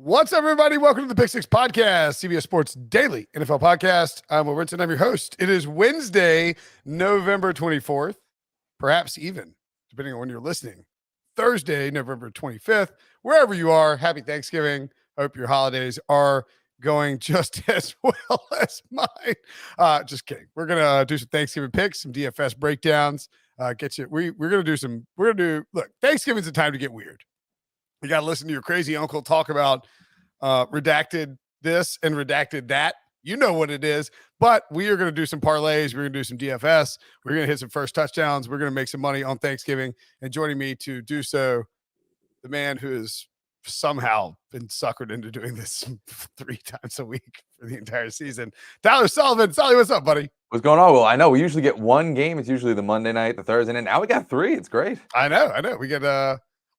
What's up, everybody? Welcome to the Pick Six Podcast, CBS Sports Daily NFL Podcast. I'm Will Brinson. I'm your host. It is Wednesday, November 24th, perhaps even, depending on when you're listening, Thursday, November 25th. Wherever you are, happy Thanksgiving. Hope your holidays are going just as well as mine. Just kidding. We're going to do some Thanksgiving picks, some DFS breakdowns. We're going to do, look, Thanksgiving's a time to get weird. You got to listen to your crazy uncle talk about redacted this and redacted that. You know what it is. But we are going to do some parlays. We're going to do some DFS. We're going to hit some first touchdowns. We're going to make some money on Thanksgiving. And joining me to do so, the man who has somehow been suckered into doing this 3 times a week for the entire season, Tyler Sullivan. Sully, what's up, buddy? What's going on? Well, I know we usually get one game. It's usually the Monday night, the Thursday night. Now we got 3. It's great. I know. We get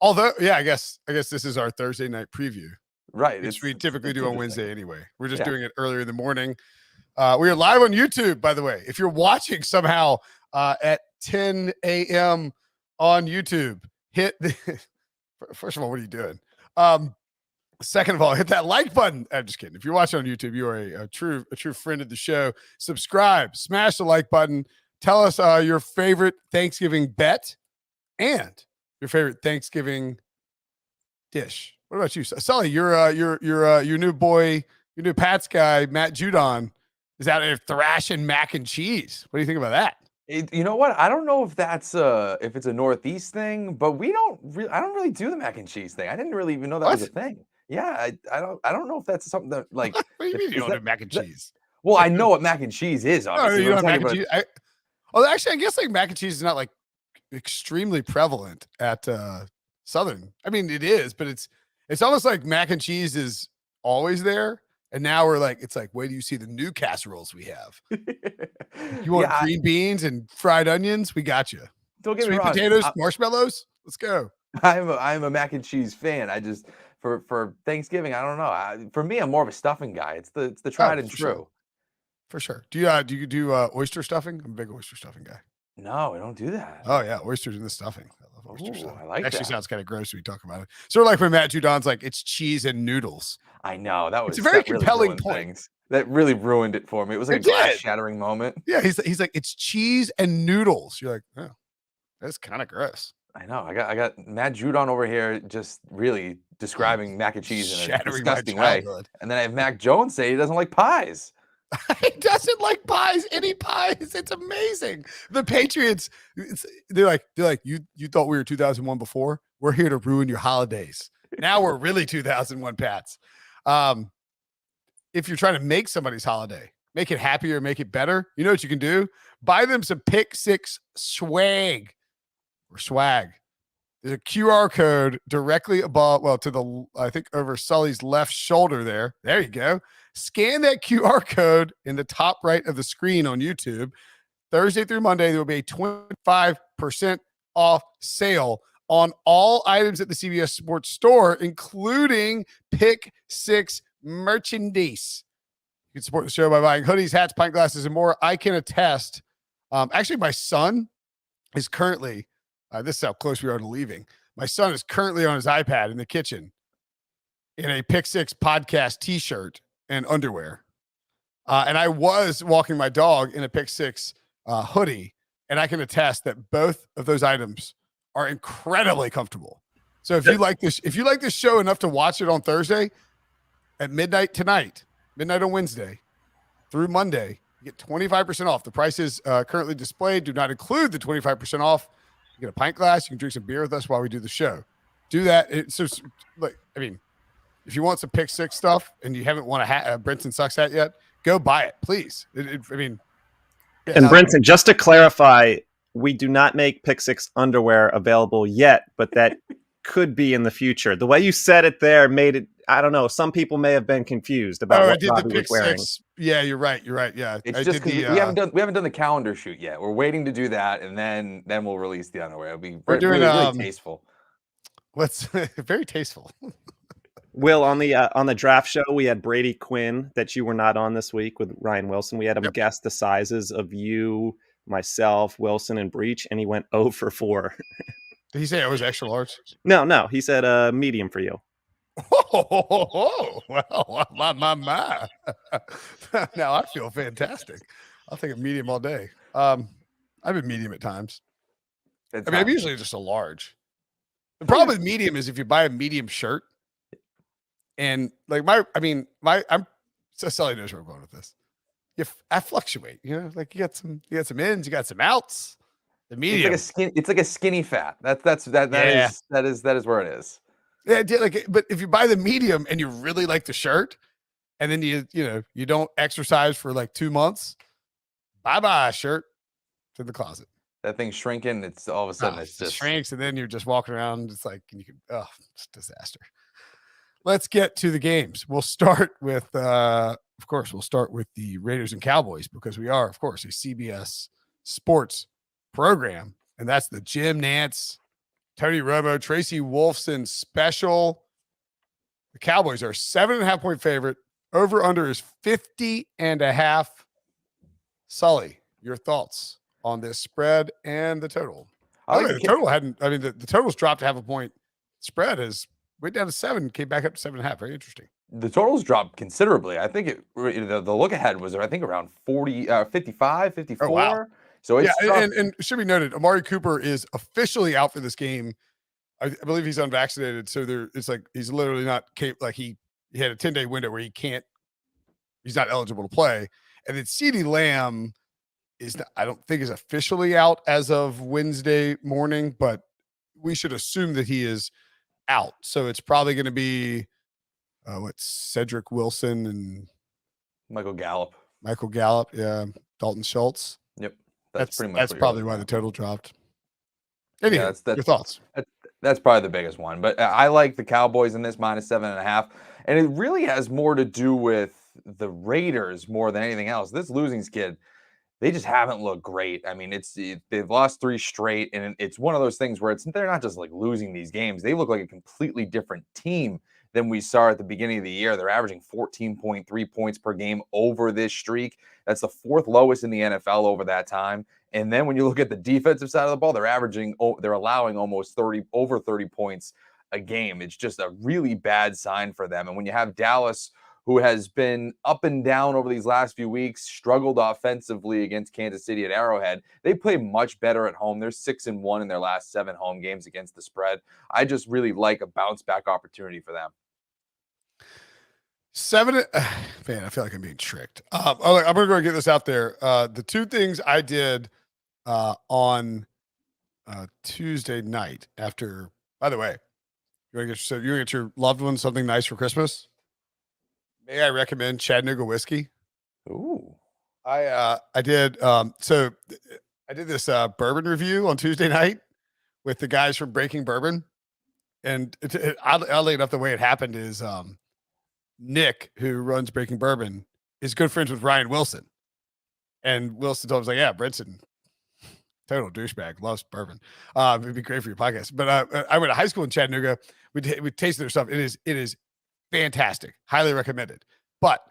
although, yeah, I guess this is our Thursday night preview. Right. Which we typically do on Wednesday anyway. We're just doing it earlier in the morning. We are live on YouTube, by the way. If you're watching somehow at 10 a.m. on YouTube, hit the first of all, what are you doing? Second of all, hit that like button. I'm just kidding. If you're watching on YouTube, you are a true friend of the show. Subscribe, smash the like button. Tell us your favorite Thanksgiving bet and your favorite Thanksgiving dish. What about you, Sully? Your new boy, your new Pats guy, Matt Judon, is out there thrashing mac and cheese. What do you think about that? You know what? I don't know if that's if it's a Northeast thing, but I don't really do the mac and cheese thing. I didn't really even know that was a thing. Yeah, I don't know if that's something that like. What do you mean you don't do mac and cheese? Well, I know what mac and cheese is. Obviously, you don't have mac and cheese. Actually, I guess like mac and cheese is not like extremely prevalent at Southern. I mean, it is, but it's almost like mac and cheese is always there. And now it's like, where do you see the new casseroles we have? You want green beans and fried onions? We got you. Don't get me wrong. Sweet potatoes, marshmallows. Let's go. I'm a mac and cheese fan. I just for Thanksgiving, I don't know. For me, I'm more of a stuffing guy. It's the tried and true. Sure. For sure. Do you do oyster stuffing? I'm a big oyster stuffing guy. No, I don't do that. Oh yeah, oysters in the stuffing. I love oyster stuffing. I like Actually, sounds kind of gross when we talk about it. Sort of like when Matt Judon's like, it's cheese and noodles. I know it's a very compelling point. That really ruined it for me. It was like a glass-shattering moment. Yeah, he's like, it's cheese and noodles. You're like, oh, that's kind of gross. I know. I got Matt Judon over here just really describing mac and cheese in a disgusting way, and then I have Mac Jones say he doesn't like pies. He doesn't like pies. Any pies? It's amazing. The Patriots, they're like you thought we were 2001 before. We're here to ruin your holidays. Now we're really 2001 Pats. If you're trying to make somebody's holiday, make it happier, make it better, you know what you can do? Buy them some Pick Six swag. There's a QR code directly above, I think over Sully's left shoulder there. There you go. Scan that QR code in the top right of the screen on YouTube. Thursday through Monday, there will be a 25% off sale on all items at the CBS Sports Store, including Pick Six merchandise. You can support the show by buying hoodies, hats, pint glasses, and more. I can attest. Actually, my son is currently, this is how close we are to leaving. My son is currently on his iPad in the kitchen in a Pick Six podcast t-shirt and underwear. And I was walking my dog in a Pick Six hoodie, and I can attest that both of those items are incredibly comfortable. So if you like this show enough to watch it on Thursday at midnight tonight, midnight on Wednesday through Monday, you get 25% off. The prices currently displayed do not include the 25% off. You get a pint glass. You can drink some beer with us while we do the show. Do that. If you want some Pick Six stuff and you haven't won a Brinson Sucks hat yet, go buy it, please. And Brinson, just to clarify, we do not make Pick Six underwear available yet, but that could be in the future. The way you said it there made it, I don't know, some people may have been confused about what Bobby was wearing. Yeah, you're right. Yeah. It's just because we haven't done the calendar shoot yet. We're waiting to do that, and then we'll release the underwear. It'll be really tasteful. Very tasteful. Will, on the draft show, we had Brady Quinn that you were not on this week with Ryan Wilson. We had him guess the sizes of you, myself, Wilson, and Breach, and he went 0 for 4. Did he say I was extra large? No. He said medium for you. Oh, well, my. Now I feel fantastic. I'll take a medium all day. I've been medium at times. It's I mean, I'm hot. usually just a large. The problem with medium is if you buy a medium shirt and like I'm so Sully knows where I'm going with this. I fluctuate, like you got some ins, you got some outs. The medium. It's like a skinny fat. That Yeah. is where it is. Yeah, but if you buy the medium and you really like the shirt, and then you don't exercise for like 2 months, bye shirt to the closet. That thing's shrinking. It's all of a sudden it's It just shrinks, and then you're just walking around. It's like it's a disaster. Let's get to the games. We'll start with the Raiders and Cowboys because we are, of course, a CBS sports program, and that's the Jim Nantz, Tony Romo, Tracy Wolfson special. The Cowboys are 7.5 point favorite. Over under is 50.5. Sully, your thoughts on this spread and the total? The total the total's dropped to half a point. Spread is went down to 7, came back up to 7.5. Very interesting. The totals dropped considerably. I think the look ahead was around 40, 55, 54. Oh, wow. So it's and it should be noted, Amari Cooper is officially out for this game. I believe he's unvaccinated, so it's like he's literally not like he had a 10-day window where he's not eligible to play. And then CeeDee Lamb I don't think is officially out as of Wednesday morning, but we should assume that he is out. So it's probably going to be Cedric Wilson and Michael Gallup. Yeah, Dalton Schultz. Yep, that's probably why the total dropped. Anyway, that's your thoughts. That's probably the biggest one. But I like the Cowboys in this -7.5, and it really has more to do with the Raiders more than anything else. This losing skid, they just haven't looked great. I mean, they've lost 3 straight, and it's one of those things where they're not just like losing these games. They look like a completely different team than we saw at the beginning of the year. They're averaging 14.3 points per game over this streak. That's the 4th lowest in the NFL over that time. And then when you look at the defensive side of the ball, they're allowing almost over 30 points a game. It's just a really bad sign for them. And when you have Dallas, who has been up and down over these last few weeks, struggled offensively against Kansas City at Arrowhead, they play much better at home. They're 6-1 in their last 7 home games against the spread. I just really like a bounce back opportunity for them. 7, man, I feel like I'm being tricked. I'm going to go and get this out there. The 2 things I did on Tuesday night after, by the way, you're going to get your loved one something nice for Christmas. May I recommend Chattanooga whiskey? Ooh, I did. So I did this bourbon review on Tuesday night with the guys from Breaking Bourbon, and oddly enough, the way it happened is Nick, who runs Breaking Bourbon, is good friends with Ryan Wilson, and Wilson told him, "Yeah, Brinson, total douchebag, loves bourbon. It'd be great for your podcast." But I went to high school in Chattanooga. We tasted their stuff. It is fantastic. Highly recommended. But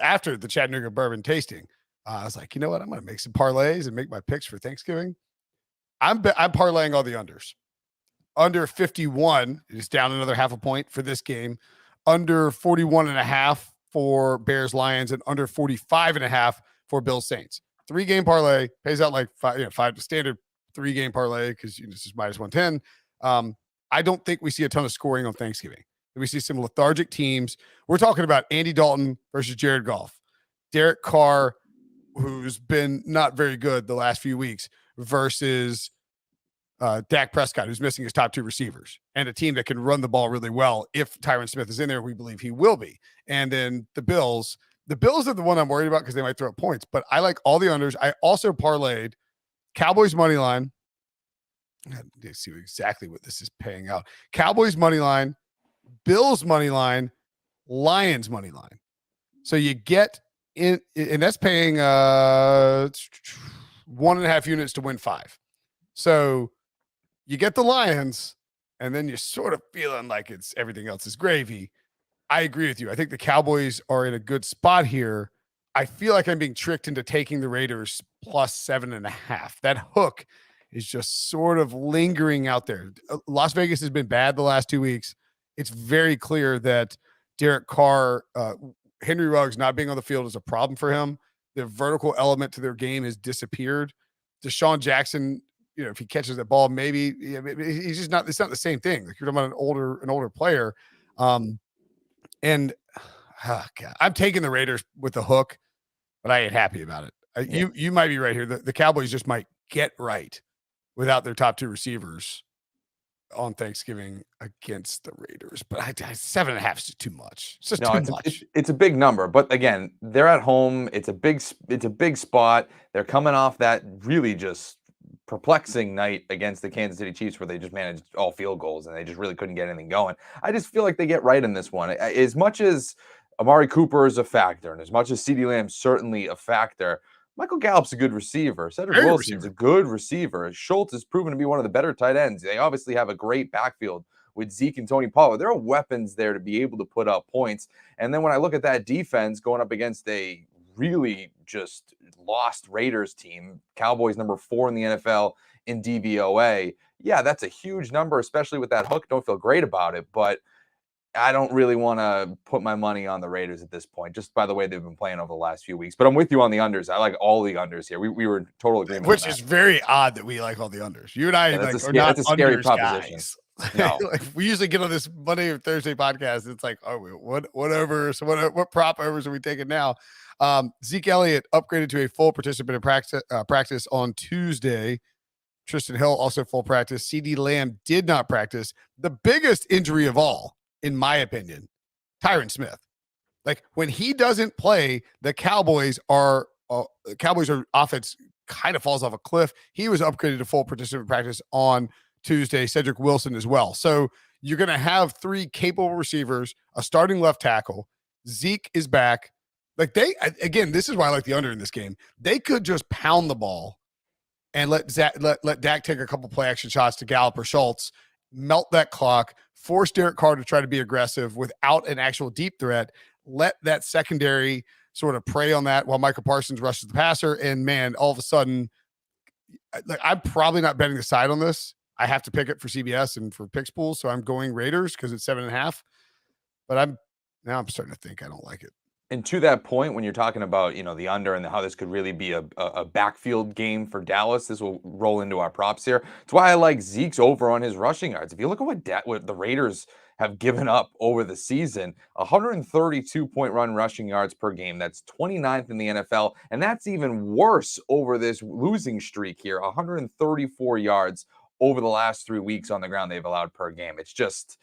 after the Chattanooga bourbon tasting, I was like, you know what? I'm going to make some parlays and make my picks for Thanksgiving. I'm parlaying all the unders. Under 51 is down another half a point for this game. Under 41.5 for Bears Lions, and under 45.5 for Bills Saints. 3-game parlay pays out like 5 standard 3-game parlay because it's just -110. I don't think we see a ton of scoring on Thanksgiving. We see some lethargic teams. We're talking about Andy Dalton versus Jared Goff, Derek Carr, who's been not very good the last few weeks, versus Dak Prescott, who's missing his top 2 receivers, and a team that can run the ball really well. If Tyron Smith is in there, we believe he will be. And then the Bills are the one I'm worried about because they might throw up points, but I like all the unders. I also parlayed Cowboys money line. I need to see exactly what this is paying out. Cowboys money line, Bills money line, Lions money line. So you get in, and that's paying 1.5 units to win 5. So you get the Lions, and then you're sort of feeling like everything else is gravy. I agree with you. I think the Cowboys are in a good spot here. I feel like I'm being tricked into taking the Raiders +7.5. That hook is just sort of lingering out there. Las Vegas has been bad the last 2 weeks. it's very clear that Derek Carr, Henry Ruggs not being on the field is a problem for him. The vertical element to their game has disappeared. Deshaun Jackson, if he catches that ball, maybe he's just not. It's not the same thing. Like you're talking about an older player, and God, I'm taking the Raiders with the hook, but I ain't happy about it. You might be right here. The Cowboys just might get right without their top two receivers on Thanksgiving against the Raiders, but 7.5 is just too much. It's just too much. It's a big number, but again, they're at home. It's a big spot. They're coming off that really just perplexing night against the Kansas City Chiefs where they just managed all field goals and they just really couldn't get anything going. I just feel like they get right in this one. As much as Amari Cooper is a factor and as much as CeeDee Lamb's certainly a factor, Michael Gallup's a good receiver. Cedric Wilson's a good receiver. Schultz has proven to be one of the better tight ends. They obviously have a great backfield with Zeke and Tony Pollard. There are weapons there to be able to put up points. And then when I look at that defense going up against a really just lost Raiders team, Cowboys number 4 in the NFL in DVOA, yeah, that's a huge number, especially with that hook. Don't feel great about it, but I don't really want to put my money on the Raiders at this point, just by the way they've been playing over the last few weeks. But I'm with you on the unders. I like all the unders here. We were in total agreement. Which is very odd that we like all the unders. You and I are not a scary proposition. Guys. No, like we usually get on this Monday or Thursday podcast. It's like, oh, what overs? What prop overs are we taking now? Zeke Elliott upgraded to a full participant in practice on Tuesday. Tristan Hill also full practice. CeeDee Lamb did not practice. The biggest injury of all, in my opinion, Tyron Smith. Like when he doesn't play, the Cowboys are offense kind of falls off a cliff. He was upgraded to full participant practice on Tuesday. Cedric Wilson as well. So you're going to have 3 capable receivers, a starting left tackle. Zeke is back. Like this is why I like the under in this game. They could just pound the ball and let Dak take a couple play action shots to Gallup or Schultz, melt that clock, force Derek Carr to try to be aggressive without an actual deep threat. Let that secondary sort of prey on that while Michael Parsons rushes the passer. And man, all of a sudden, like I'm probably not betting the side on this. I have to pick it for CBS and for picks pools, so I'm going Raiders because it's 7.5. But I'm starting to think I don't like it. And to that point, when you're talking about, the under and how this could really be a backfield game for Dallas, this will roll into our props here. It's why I like Zeke's over on his rushing yards. If you look at what the Raiders have given up over the season, 132-point run rushing yards per game. That's 29th in the NFL. And that's even worse over this losing streak here, 134 yards over the last 3 weeks on the ground they've allowed per game. It's just...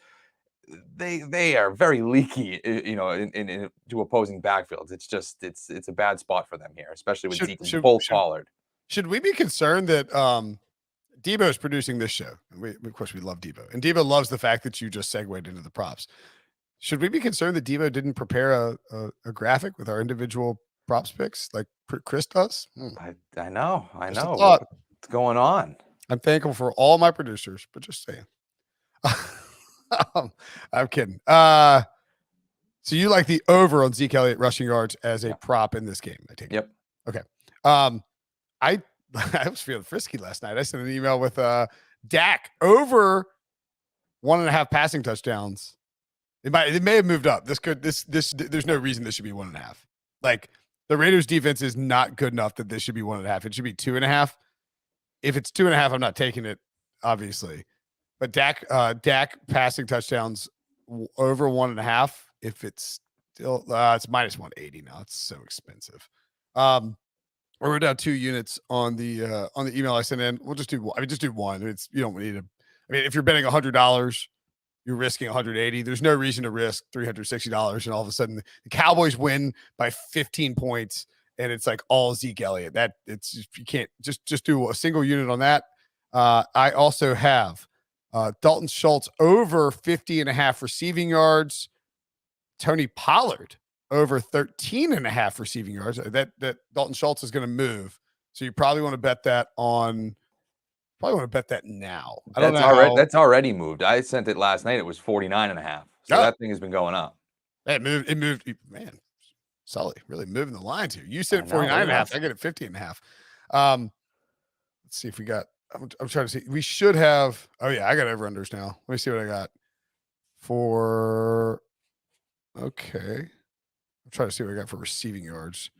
They are very leaky, into opposing backfields. It's just it's a bad spot for them here, especially with Zeke both Pollard. Should we be concerned that Debo is producing this show? Of course, we love Debo, and Debo loves the fact that you just segued into the props. Should we be concerned that Debo didn't prepare a graphic with our individual props picks like Chris does? I know. What's going on? I'm thankful for all my producers, but just saying. I'm kidding. So you like the over on Zeke Elliott rushing yards as a prop in this game? I take it. Yep. Okay. I was feeling frisky last night. I sent an email with Dak over 1.5 passing touchdowns. It may have moved up. This there's no reason this should be 1.5. Like the Raiders defense is not good enough that this should be 1.5. It should be 2.5. If it's 2.5, I'm not taking it, obviously. But Dak passing touchdowns over 1.5. If it's still it's minus 180 now. It's so expensive. We're down 2 units on the email I sent in. We'll just do one. I mean, just do one. It's you don't need to. I mean, if you're betting $100, you're risking 180. There's no reason to risk $360, and all of a sudden the Cowboys win by 15 points, and it's like all Zeke Elliott. That it's just, you can't just do a single unit on that. I also have Dalton Schultz over 50.5 receiving yards. Tony Pollard over 13.5 receiving yards. That Dalton Schultz is going to move. So you probably want to bet that on. Probably want to bet that now. I don't know. That's already moved. I sent it last night. It was 49.5. So that thing has been going up. It moved. Man, Sully really moving the lines here. You said 49.5. I get it 50.5. Let's see if we got. I'm trying to see. We should have. Oh yeah, I got over unders now. Let me see what I got. for, okay. I'm trying to see what I got for receiving yards.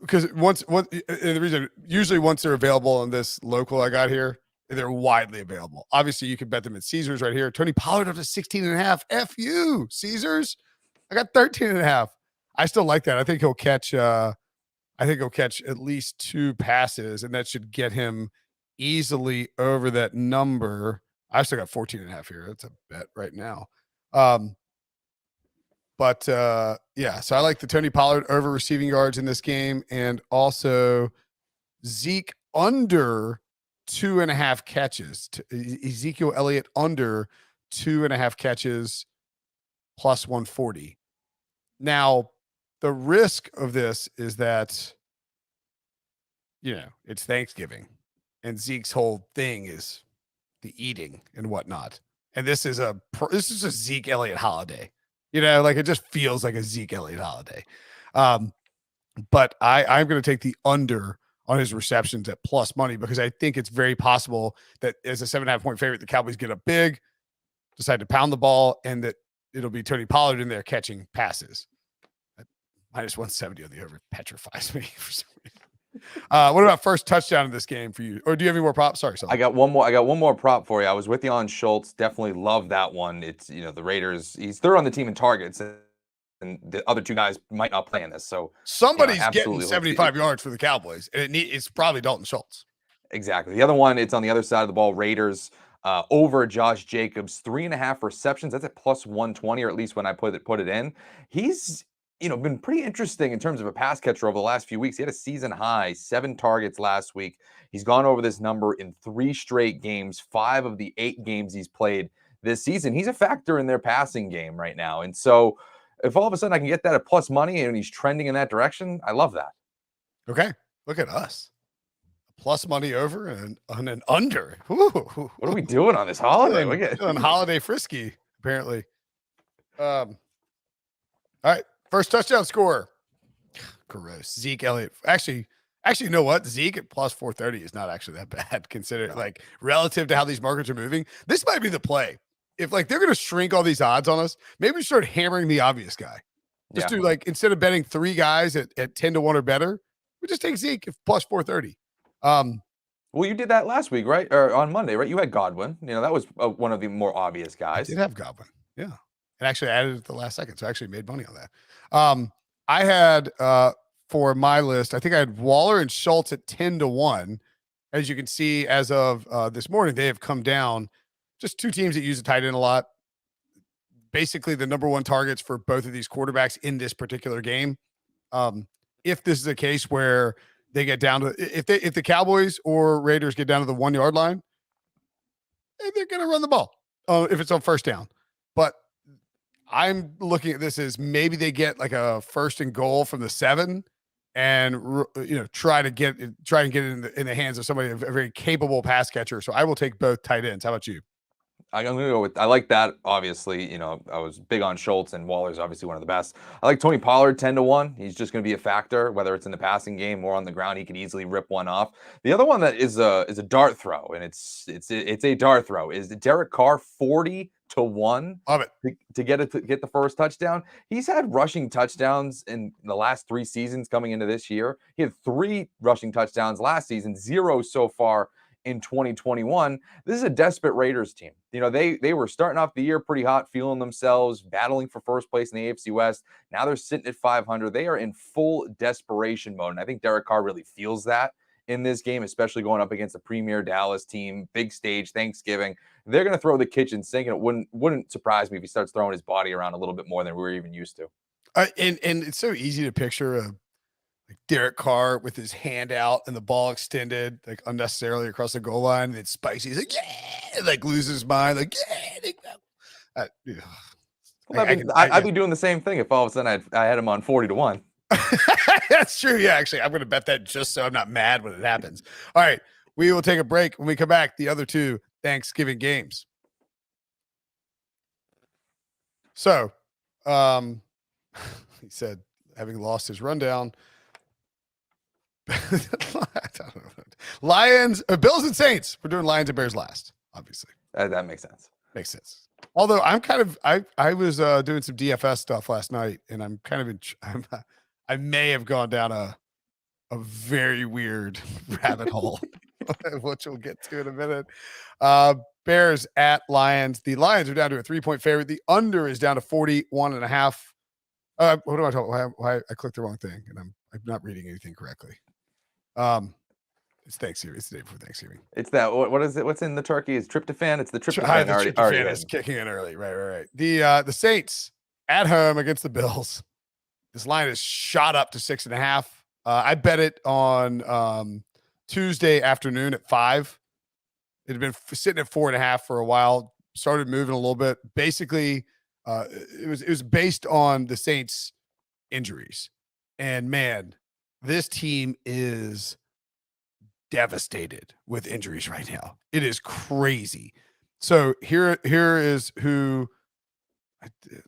Because the reason, usually once they're available on this local I got here, they're widely available. Obviously, you can bet them at Caesars right here. Tony Pollard up to 16.5. F you, Caesars. I got 13.5. I still like that. I think he'll catch at least 2 passes, and that should get him easily over that number. I still got 14.5 here. That's a bet right now. But yeah, so I like the Tony Pollard over receiving yards in this game, and also Zeke under 2.5 catches. Ezekiel Elliott under 2.5 catches plus 140. Now, the risk of this is that, it's Thanksgiving, and Zeke's whole thing is the eating and whatnot. And this is a Zeke Elliott holiday. It just feels like a Zeke Elliott holiday. But I'm going to take the under on his receptions at plus money, because I think it's very possible that as a 7.5 point favorite, the Cowboys get up big, decide to pound the ball, and that it'll be Tony Pollard in there catching passes. Minus 170 on the over petrifies me for some reason. What about first touchdown in this game for you? Or do you have any more props? Sorry, I got one more prop for you. I was with you on Schultz. Definitely love that one. It's, the Raiders. He's third on the team in targets, and the other 2 guys might not play in this. So somebody's getting 75 yards for the Cowboys, and it's probably Dalton Schultz. Exactly. The other one, it's on the other side of the ball. Raiders over Josh Jacobs, 3.5 receptions. That's at plus 120, or at least when I put it in. He's been pretty interesting in terms of a pass catcher over the last few weeks. He had a season high 7 targets last week. He's gone over this number in 3 straight games, 5 of the 8 games he's played this season. He's a factor in their passing game right now. And so if all of a sudden I can get that at plus money and he's trending in that direction, I love that. Okay. Look at us. Plus money over and on an under. Ooh. What are we doing on this holiday? On holiday frisky, apparently. All right. First touchdown scorer. Gross. Zeke Elliott. Actually, you know what? Zeke at plus 430 is not actually that bad, considering relative to how these markets are moving. This might be the play. If they're going to shrink all these odds on us, maybe we start hammering the obvious guy. Just do instead of betting 3 guys at 10-1 or better, we just take Zeke at plus 430. Well, you did that last week, right? Or on Monday, right? You had Godwin. That was one of the more obvious guys. I did have Godwin. Yeah. And actually added it at the last second. So I actually made money on that. I had, for my list, I think I had Waller and Schultz at 10-1. As you can see, as of this morning, they have come down. Just 2 teams that use the tight end a lot. Basically, the number 1 targets for both of these quarterbacks in this particular game. If this is a case where they get down to, if the Cowboys or Raiders get down to the 1 yard line, they're going to run the ball if it's on first down. But I'm looking at this as maybe they get a 1st and goal from the 7 and try and get it in the hands of somebody, a very capable pass catcher. So I will take both tight ends. How about you? I'm going to go with, I like that, obviously. I was big on Schultz, and Waller's obviously one of the best. I like Tony Pollard 10-1. He's just going to be a factor, whether it's in the passing game or on the ground. He can easily rip one off. The other one that is a dart throw, and it's a dart throw, is Derek Carr 40-1. Love it. To get the first touchdown. He's had rushing touchdowns in the last 3 seasons coming into this year. He had 3 rushing touchdowns last season, 0 so far in 2021. This is a desperate Raiders team. They were starting off the year pretty hot, feeling themselves, battling for first place in the AFC West. Now they're sitting at 500. They are in full desperation mode. And I think Derek Carr really feels that in this game, especially going up against a premier Dallas team, big stage, Thanksgiving. They're going to throw the kitchen sink, and it wouldn't surprise me if he starts throwing his body around a little bit more than we're even used to. And it's so easy to picture Derek Carr with his hand out and the ball extended unnecessarily across the goal line, and it's spicy. He's yeah, loses his mind, yeah. Well, I'd be doing the same thing if all of a sudden I had him on 40-1. That's true. Yeah, actually, I'm going to bet that just so I'm not mad when it happens. All right, we will take a break. When we come back, the other 2 Thanksgiving games. So, he said, having lost his rundown. I don't know. Lions, Bills and Saints. We're doing Lions and Bears last, obviously. That makes sense. Makes sense. Although I'm kind of, I was doing some DFS stuff last night, and I'm kind of I may have gone down a very weird rabbit hole, which we'll get to in a minute. Bears at Lions. The Lions are down to a 3-point favorite. The under is down to 41.5. What am I talking? Why I clicked the wrong thing, and I'm not reading anything correctly. It's Thanksgiving. It's the day before Thanksgiving. It's that. What is it? What's in the turkey? Is tryptophan? It's the tryptophan. The tryptophan is kicking in early. Right. The Saints at home against the Bills. This line is shot up to 6.5. I bet it on Tuesday afternoon at 5. It had been sitting at 4.5 for a while. Started moving a little bit. Basically, it was based on the Saints' injuries, and man, this team is devastated with injuries right now. It is crazy. So here is who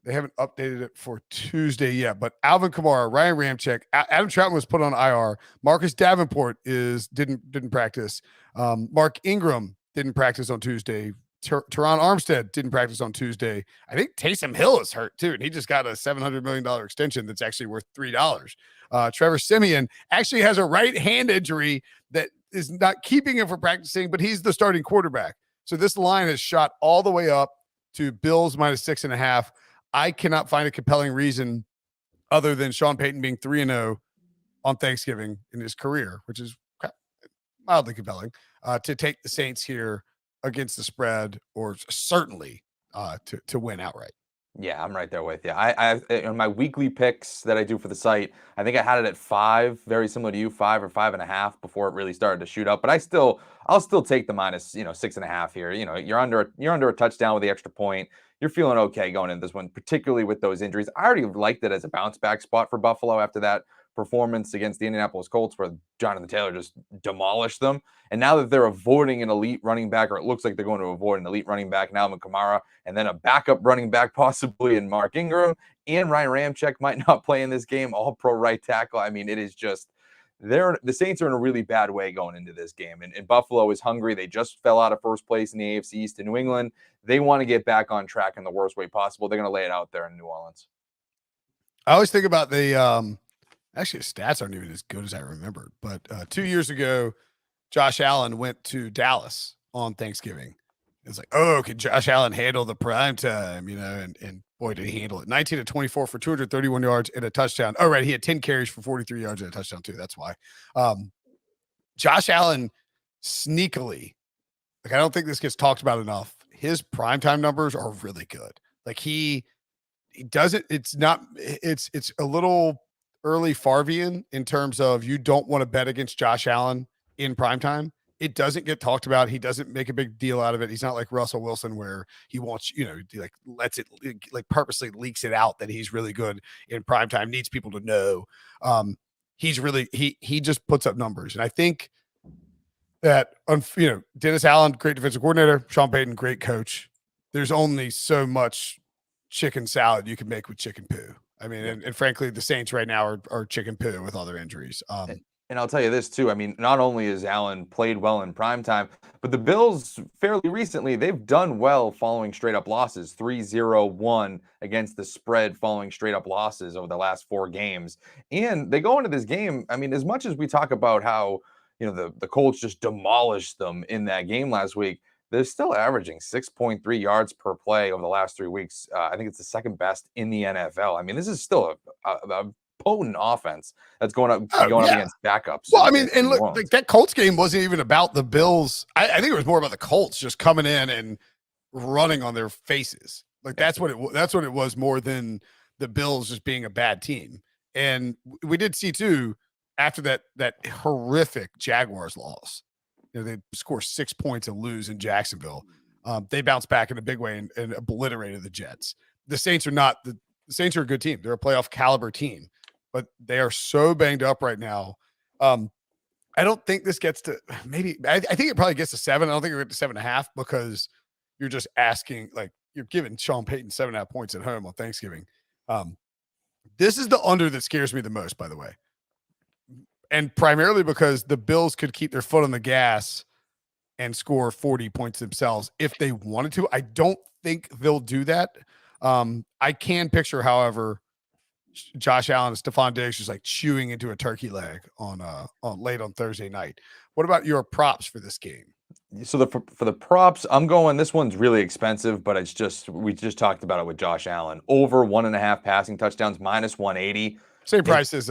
they haven't updated it for Tuesday yet, but Alvin Kamara, Ryan Ramczyk, Adam Troutman was put on IR. Marcus Davenport didn't practice. Mark Ingram didn't practice on Tuesday. Teron Armstead didn't practice on Tuesday. I think Taysom Hill is hurt too, and he just got a $700 million extension that's actually worth $3. Trevor Siemian actually has a right hand injury that is not keeping him from practicing, but he's the starting quarterback. So this line has shot all the way up to Bills -6.5. I cannot find a compelling reason other than Sean Payton being 3-0 on Thanksgiving in his career, which is mildly compelling, to take the Saints here against the spread, or certainly to win outright. Yeah, I'm right there with you. I in my weekly picks that I do for the site, I think I had it at 5, very similar to you, 5 or 5.5 before it really started to shoot up. But I'll still take the minus, 6.5 here. You're under a touchdown with the extra point. You're feeling okay going into this one, particularly with those injuries. I already liked it as a bounce back spot for Buffalo after that performance against the Indianapolis Colts where Jonathan Taylor just demolished them. And now that they're avoiding an elite running back, or it looks like they're going to avoid an elite running back now, Alvin Kamara, and then a backup running back possibly in Mark Ingram, and Ryan Ramczyk might not play in this game, all pro right tackle. I mean, it is just, the Saints are in a really bad way going into this game. And Buffalo is hungry. They just fell out of first place in the AFC East to New England. They want to get back on track in the worst way possible. They're going to lay it out there in New Orleans. I always think about actually, the stats aren't even as good as I remembered. But 2 years ago, Josh Allen went to Dallas on Thanksgiving. It's like, oh, can Josh Allen handle the prime time? And boy, did he handle it. 19-24 for 231 yards and a touchdown. Oh, right. He had 10 carries for 43 yards and a touchdown, too. That's why. Josh Allen sneakily, I don't think this gets talked about enough. His primetime numbers are really good. He doesn't, it's a little early Farvian in terms of you don't want to bet against Josh Allen in primetime. It doesn't get talked about. He doesn't make a big deal out of it. He's not like Russell Wilson where he wants, lets it, purposely leaks it out that he's really good in primetime, needs people to know. He's really, he just puts up numbers. And I think that, Dennis Allen, great defensive coordinator, Sean Payton, great coach. There's only so much chicken salad you can make with chicken poo. I mean, and frankly, the Saints right now are chicken poo with all their injuries. And I'll tell you this too. I mean, not only has Allen played well in primetime, but the Bills fairly recently, they've done well following straight up losses. 3-0-1 against the spread following straight up losses over the last 4 games. And they go into this game. I mean, as much as we talk about how, the Colts just demolished them in that game last week, they're still averaging 6.3 yards per play over the last 3 weeks. I think it's the second best in the NFL. I mean, this is still a potent offense that's going up against backups. Well, I mean, and look, that Colts game wasn't even about the Bills. I think it was more about the Colts just coming in and running on their faces. That's what it was more than the Bills just being a bad team. And we did see too, after that horrific Jaguars loss, they score 6 points and lose in Jacksonville. They bounced back in a big way and obliterated the Jets. The Saints are not the Saints are a good team. They're a playoff caliber team, but they are so banged up right now. I don't think this gets to maybe. I think it probably gets to 7. I don't think it gets to 7.5 because you're just asking, you're giving Sean Payton 7.5 points at home on Thanksgiving. This is the under that scares me the most, by the way. And primarily because the Bills could keep their foot on the gas and score 40 points themselves if they wanted to. I don't think they'll do that. I can picture, however, Josh Allen and Stephon Diggs just like chewing into a turkey leg on late on Thursday night. What about your props for this game? So for the props, I'm going. This one's really expensive, but we just talked about it with Josh Allen. Over 1.5 passing touchdowns, minus 180. Same price as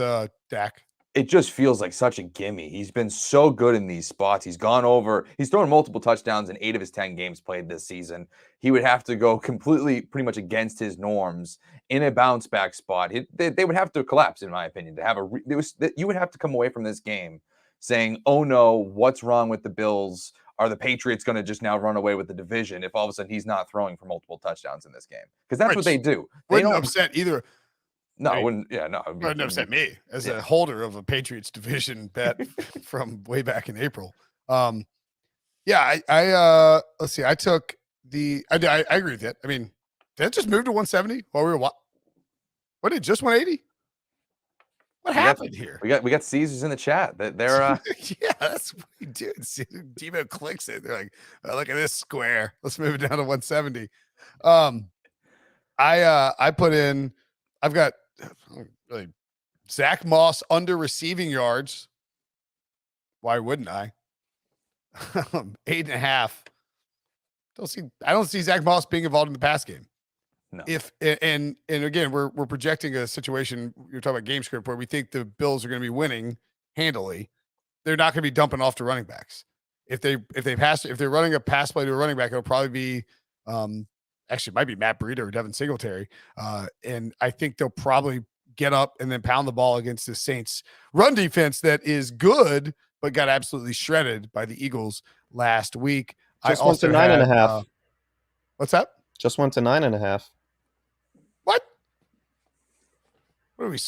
Dak. It just feels like such a gimme. He's been so good in these spots. He's thrown multiple touchdowns in 8 of his 10 games played this season. He would have to go completely, pretty much against his norms in a bounce back spot. They would have to collapse, in my opinion, to have you would have to come away from this game saying, oh no, what's wrong with the Bills? Are the Patriots going to just now run away with the division if all of a sudden he's not throwing for multiple touchdowns in this game? Because that's what they do. They wouldn't upset either. No, it wouldn't. Yeah, no. It wouldn't upset me as a holder of a Patriots division bet from way back in April. Yeah, I let's see. I took I agree with that. I mean, did it just move to 170 while we were what did it just 180? What happened here? We got Caesars in the chat. They're yeah, that's what we do. Debo clicks it. They're like, oh, look at this square. Let's move it down to 170. I put in. I've got really Zach Moss under receiving yards. Why wouldn't I? 8.5. I don't see Zach Moss being involved in the pass game. No. And again, we're projecting a situation. You're talking about game script where we think the Bills are going to be winning handily. They're not going to be dumping off to running backs. If they're running a pass play to a running back, it'll probably be actually it might be Matt Breida or Devin Singletary. And I think they'll probably get up and then pound the ball against the Saints run defense that is good, but got absolutely shredded by the Eagles last week. Just went to 9.5. What's that? Just went to 9.5. What? What are we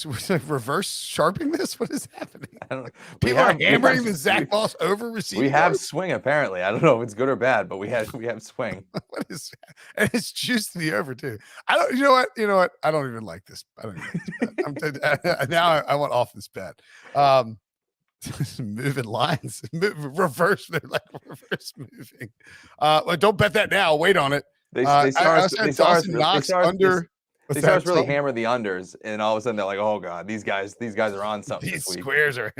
reverse sharpening this? What is happening? I don't know. People are hammering the Zach Moss over receiving. We have swing apparently. I don't know if it's good or bad, but we have swing. What is that? And it's juice to the over too. I don't. You know what? I don't even like this. I don't even like this bet. Now I want off this bet. Moving lines, reverse. They're like reverse moving. Well, don't bet that now. Wait on it. They saw us really hammer. hammer the unders, and all of a sudden they're like, "Oh God, these guys are on something." These squares are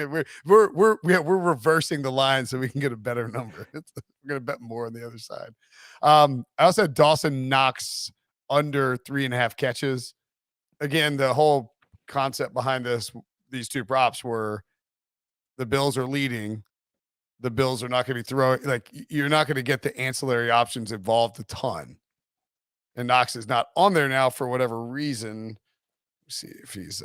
we're reversing the line so we can get a better number. We're gonna bet more on the other side. I also had Dawson Knox under 3.5 catches. Again, the whole concept behind these two props were the Bills are leading. The Bills are not going to be throwing, like, you're not going to get the ancillary options involved a ton. And Knox is not on there now for whatever reason. Let's see if he's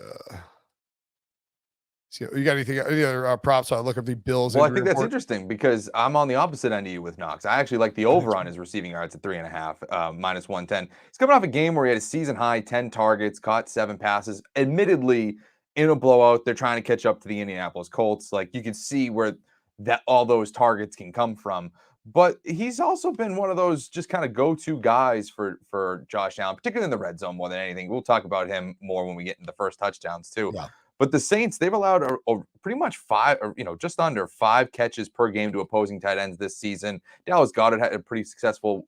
see, you got any other props? So I look up the Bills. Well, I think that's interesting because I'm on the opposite end of you with Knox. I actually like the over on his receiving yards at 3.5, minus 110. He's coming off a game where he had a season high 10 targets, caught 7 passes. Admittedly, in a blowout, they're trying to catch up to the Indianapolis Colts. Like, you can see where that all those targets can come from. But he's also been one of those just kind of go-to guys for Josh Allen, particularly in the red zone more than anything. We'll talk about him more when we get into the first touchdowns too. Yeah. But the Saints, they've allowed a pretty much 5, or just under 5 catches per game to opposing tight ends this season. Dallas Goedert had a pretty successful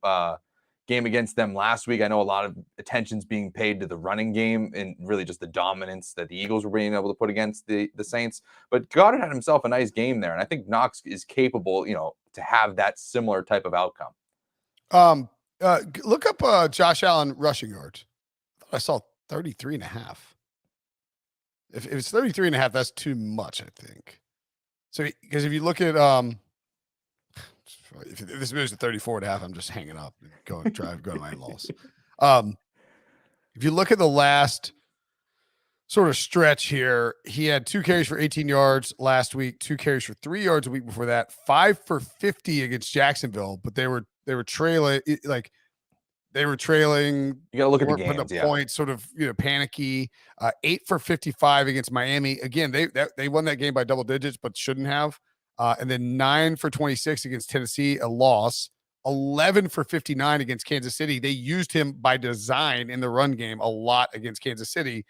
game against them last week. I know a lot of attention's being paid to the running game and really just the dominance that the Eagles were being able to put against the Saints. But Goddard had himself a nice game there, and I think Knox is capable, to have that similar type of outcome. Look up Josh Allen rushing yards. I saw 33.5. If it's 33.5, that's too much, I think. So because if you look at if this moves to 34.5, I'm just hanging up and go to my in-laws. If you look at the last sort of stretch here, he had 2 carries for 18 yards last week, 2 carries for 3 yards a week before that, 5 for 50 against Jacksonville, but they were trailing, like they were trailing. You got to look at the games, point, sort of, panicky. 8 for 55 against Miami. Again, they won that game by double digits, but shouldn't have. And then 9 for 26 against Tennessee, a loss. 11 for 59 against Kansas City. They used him by design in the run game a lot against Kansas City.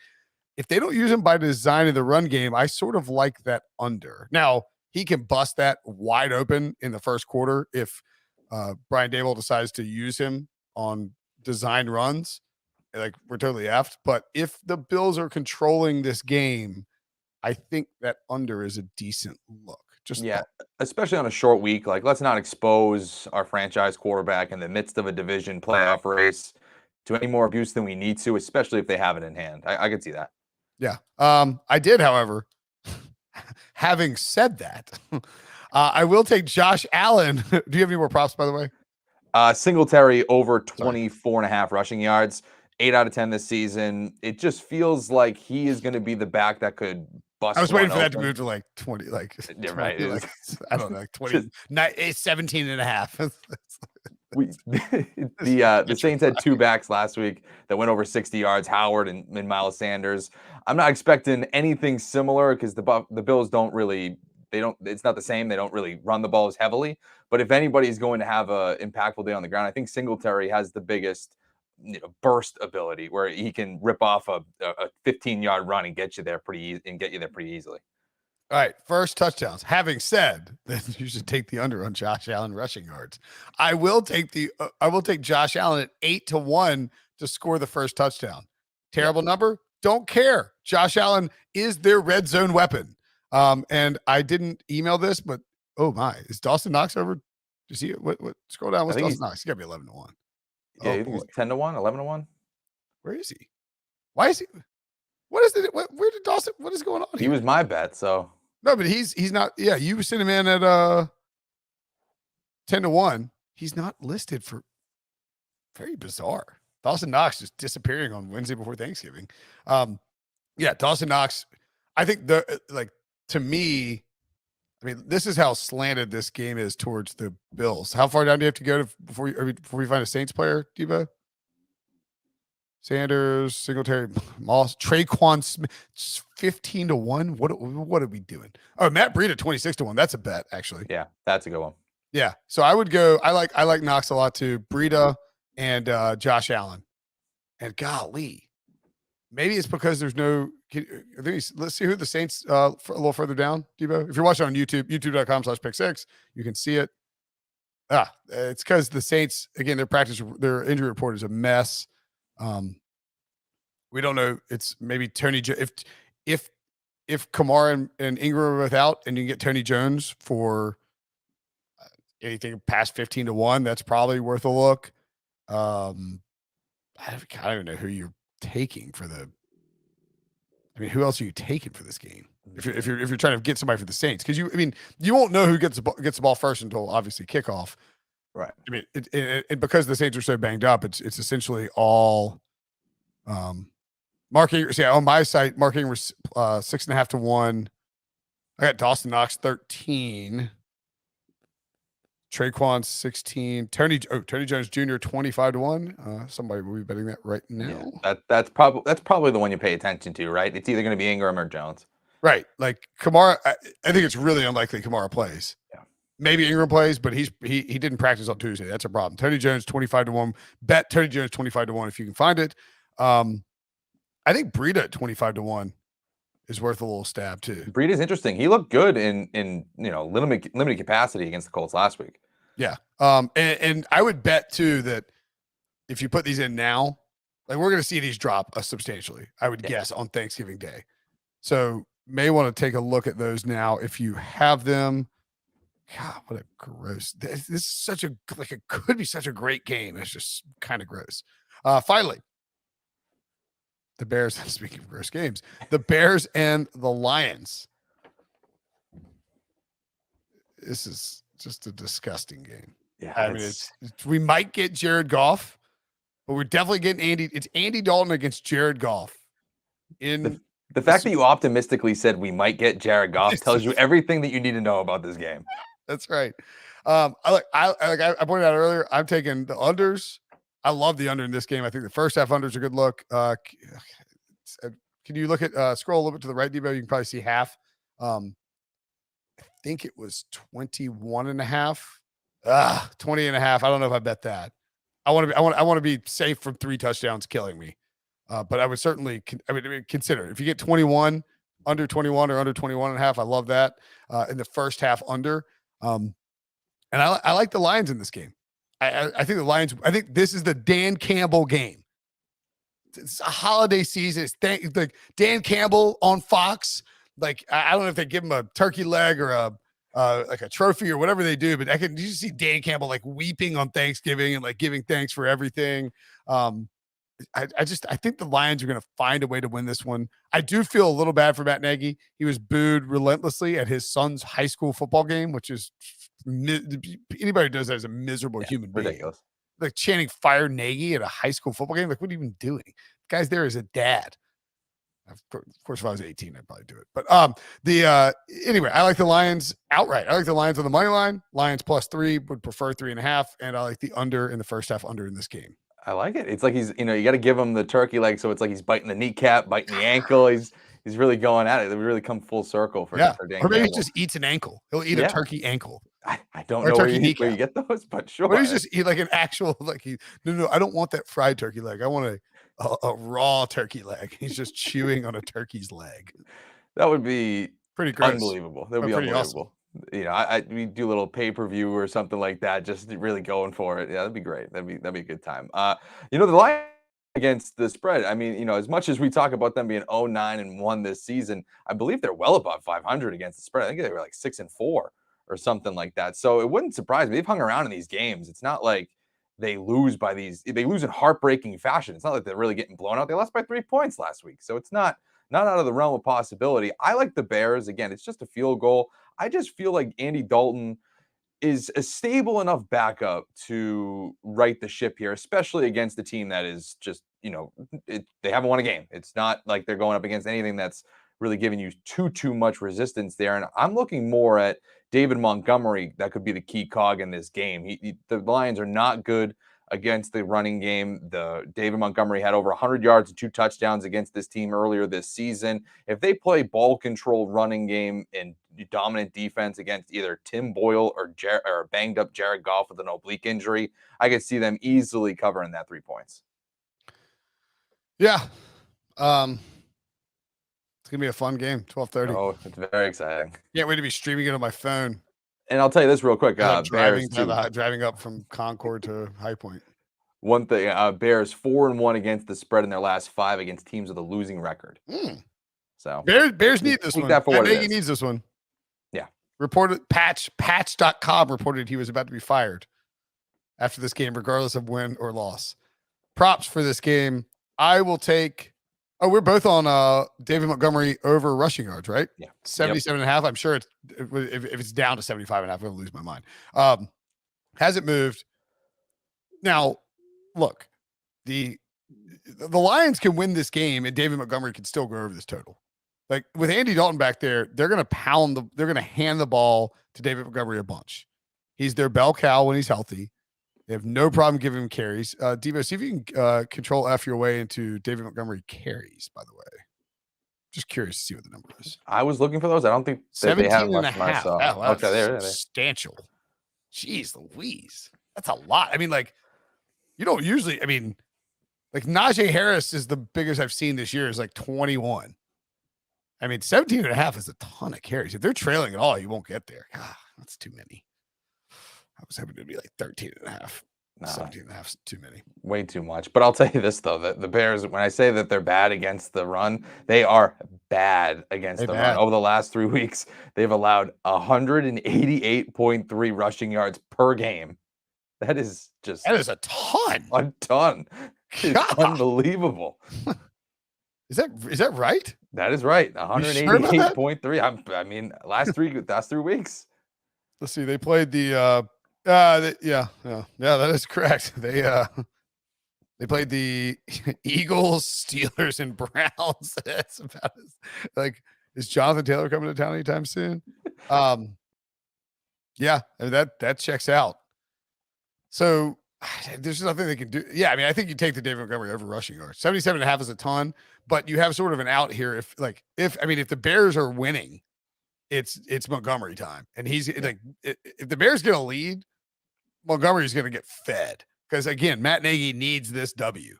If they don't use him by design in the run game, I sort of like that under. Now, he can bust that wide open in the first quarter if Brian Daboll decides to use him on design runs, like we're totally effed. But if the Bills are controlling this game, I think that under is a decent look. Just Yeah, especially on a short week. Like, let's not expose our franchise quarterback in the midst of a division playoff race to any more abuse than we need to, especially if they have it in hand. I could see that. Yeah. I did, however, having said that, I will take Josh Allen. Do you have any more props, by the way? Singletary over 24 and a half rushing yards, 8 out of 10 this season. It just feels like he is going to be the back that could bust. I was waiting for that to open. move to like 20, like, Yeah, 20, right. like I don't know, like 20, 17 and a half. The Saints had 2 backs last week that went over 60 yards, Howard and Miles Sanders. I'm not expecting anything similar because the Bills it's not the same. They don't really run the ball as heavily. But if anybody's going to have a impactful day on the ground, I think Singletary has the biggest burst ability where he can rip off a 15-yard run and get you there pretty easily. All right, first touchdowns. Having said that, you should take the under on Josh Allen rushing yards. I will take Josh Allen at 8-1 to score the first touchdown. Terrible number. Don't care. Josh Allen is their red zone weapon. And I didn't email this, but oh my, is Dawson Knox over? Do you see it? What? Scroll down. What's Dawson Knox? He's gotta be 11-1. Yeah, you think he's 10-1, 11-1. Where is he? Why is he? What is it? Where did Dawson? What is going on here? He was my bet, so. No, but he's not. Yeah, you sent him in at 10-1. He's not listed for. Very bizarre. Dawson Knox just disappearing on Wednesday before Thanksgiving. Yeah, Dawson Knox. I think to me, I mean, this is how slanted this game is towards the Bills. How far down do you have to go before you find a Saints player, Debo? Sanders, Singletary, Moss, Traquan Smith, 15-1. What are we doing? Oh, Matt Breida 26-1. That's a bet, actually. Yeah, that's a good one. Yeah. So I would go. I like Knox a lot too. Breida and Josh Allen. And golly, maybe it's because there's no. Let's see who the Saints a little further down, Debo. If you're watching on YouTube, youtube.com/pick6, you can see it. It's because the Saints, again, their injury report is a mess. We don't know. It's maybe Tony. If Kamara and Ingram are without, and you can get Tony Jones for anything past 15-1, that's probably worth a look. I don't even know who you're taking for the. I mean, who else are you taking for this game? If you're trying to get somebody for the Saints, because you won't know who gets the ball first until obviously kickoff. Right. I mean, it because the Saints are so banged up, it's essentially all marking. See, on my site, marking was 6.5-1. I got Dawson Knox 13, Traquan 16, Tony Jones Jr. 25-1. Somebody will be betting that right now. Yeah, that's probably the one you pay attention to, right? It's either going to be Ingram or Jones. Right. Like Kamara, I think it's really unlikely Kamara plays. Yeah. Maybe Ingram plays, but he didn't practice on Tuesday. That's a problem. Tony Jones 25-1. Bet Tony Jones 25-1 if you can find it. I think Breida at 25-1 is worth a little stab too. Breida's interesting. He looked good in limited capacity against the Colts last week. Yeah. And I would bet too that if you put these in now, like we're going to see these drop substantially, I would guess, on Thanksgiving Day. So may want to take a look at those now if you have them. God, what a gross. This is such a, like, it could be such a great game. It's just kind of gross. Finally, the Bears, speaking of gross games, the Bears and the Lions. This is just a disgusting game. Yeah. I mean, we might get Jared Goff, but we're definitely getting Andy. It's Andy Dalton against Jared Goff. The fact that you optimistically said we might get Jared Goff tells you everything that you need to know about this game. That's right. I pointed out earlier, I'm taking the unders. I love the under in this game. I think the first half unders are a good look. Can you look at scroll a little bit to the right, Debo? You can probably see half. I think it was 21.5. 20 and a half. I don't know if I bet that. I want to be safe from 3 touchdowns killing me. But I would certainly consider it. If you get 21, under 21 or under 21 and a half, I love that. In the first half under. And I like the Lions in this game. I think the Lions, I think this is the Dan Campbell game. It's a holiday season. It's like Dan Campbell on Fox. Like, I don't know if they give him a turkey leg or like a trophy or whatever they do, but you see Dan Campbell like weeping on Thanksgiving and like giving thanks for everything. I think the Lions are going to find a way to win this one. I do feel a little bad for Matt Nagy. He was booed relentlessly at his son's high school football game, which is anybody who does that is a miserable human being. Ridiculous. Like chanting "Fire Nagy" at a high school football game. Like, what are you even doing? The guy's there as a dad. Of course, if I was 18, I'd probably do it. But anyway, I like the Lions outright. I like the Lions on the money line. Lions +3, would prefer 3.5, and I like the under in the first half under in this game. I like it. It's like he's, you got to give him the turkey leg, so it's like he's biting the kneecap, biting the ankle. He's really going at it. They really come full circle for Dan or maybe Campbell. he just eats an ankle. He'll eat a turkey ankle. I don't know where you get those, but sure. Or he's just eat like an actual no. I don't want that fried turkey leg. I want a raw turkey leg. He's just chewing on a turkey's leg. That would be pretty gross. Unbelievable. That would be unbelievable. Awesome. We do a little pay-per-view or something like that, just really going for it. Yeah, that'd be great. That'd be a good time. The Lions against the spread. I mean, as much as we talk about them being 0-9-1 this season, I believe they're well above 500 against the spread. I think they were like 6-4 or something like that. So it wouldn't surprise me. They've hung around in these games. It's not like they lose they lose in heartbreaking fashion. It's not like they're really getting blown out. They lost by 3 points last week. So it's not out of the realm of possibility. I like the Bears. Again, it's just a field goal. I just feel like Andy Dalton is a stable enough backup to right the ship here, especially against the team that is just, they haven't won a game. It's not like they're going up against anything that's really giving you too much resistance there. And I'm looking more at David Montgomery. That could be the key cog in this game. The Lions are not good against the running game. David Montgomery had over 100 yards and 2 touchdowns against this team earlier this season. If they play ball control running game and dominant defense against either Tim Boyle or banged up Jared Goff with an oblique injury, I could see them easily covering that 3 points. Yeah. It's going to be a fun game, 12:30. Oh, it's very exciting. Can't wait to be streaming it on my phone. And I'll tell you this real quick. Driving up from Concord to High Point. One thing, Bears 4-1 against the spread in their last 5 against teams with a losing record. So Bears need this one. Nagy needs this one. Yeah. Reported Patch.com reported he was about to be fired after this game, regardless of win or loss. Props for this game. I will take. Oh, we're both on David Montgomery over rushing yards, right? Yeah. 77.5. I'm sure if it's down to 75.5, I'm going to lose my mind. Hasn't moved. Now, look, the Lions can win this game and David Montgomery can still go over this total. Like with Andy Dalton back there, they're going to hand the ball to David Montgomery a bunch. He's their bell cow when he's healthy. They have no problem giving him carries. Devo, see if you can control F your way into David Montgomery carries, by the way. Just curious to see what the number is. I was looking for those. I don't think they have much for myself. Oh, okay, there. Substantial. Jeez Louise. That's a lot. I mean, like, you don't usually, like Najee Harris is the biggest I've seen this year is like 21. 17.5 is a ton of carries. If they're trailing at all, you won't get there. God, that's too many. I was hoping it'd be like 13.5. 17.5 is too many. Way too much. But I'll tell you this, though, that the Bears, when I say that they're bad against the run, they are bad against run. Over the last 3 weeks, they've allowed 188.3 rushing yards per game. That is a ton. A ton. It's unbelievable. Is that right? That is right. 188.3. Last three weeks. Let's see. They played that is correct. They played the Eagles, Steelers, and Browns. That's about is Jonathan Taylor coming to town anytime soon? Yeah, that checks out. So there's nothing they can do. Yeah, I think you take the David Montgomery over rushing yards. 77.5 is a ton, but you have sort of an out here. If the Bears are winning, it's Montgomery time, and he's like, if the Bears get a lead, Montgomery's going to get fed because again, Matt Nagy needs this W.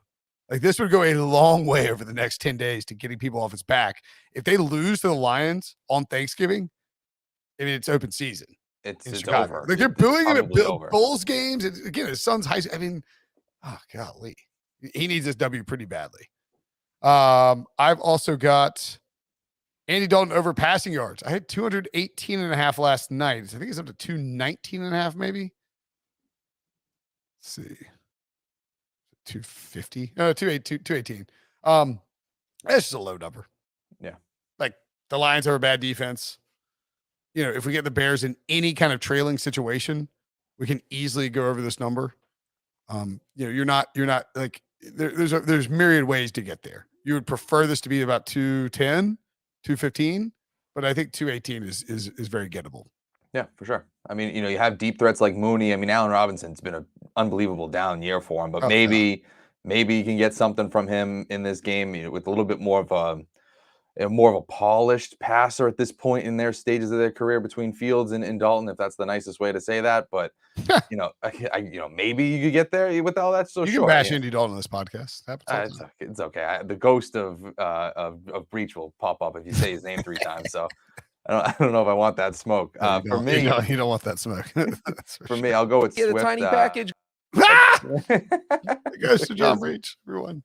Like this would go a long way over the next 10 days to getting people off his back. If they lose to the Lions on Thanksgiving, it's open season. It's Chicago. over. Like they're booing him at probably over. Bulls games. And again, his son's high school. I mean, oh golly. He needs this W pretty badly. I've also got Andy Dalton over passing yards. I had 218.5 last night. I think it's up to 219.5, maybe. Let's see. 250. No, 218. That's just a low number. Yeah. Like the Lions are a bad defense. You know, if we get the Bears in any kind of trailing situation, we can easily go over this number. You know, you're not like there's myriad ways to get there. You would prefer this to be about 210, 215, but I think 218 is very gettable. Yeah, for sure. I mean, you know, you have deep threats like Mooney. I mean, Allen Robinson's been an unbelievable down year for him, but maybe you can get something from him in this game, you know, with a little bit more of a polished passer at this point in their stages of their career between Fields and Dalton, if that's the nicest way to say that. But you know, maybe you could get there with all that. So you sure, can bash Andy Dalton on this podcast. It's okay. The ghost of Breach will pop up if you say his name 3 times. So I don't know if I want that smoke. For me, you don't want that smoke. For me, I'll go with Get Swift, a tiny package. It goes to John Breach, everyone.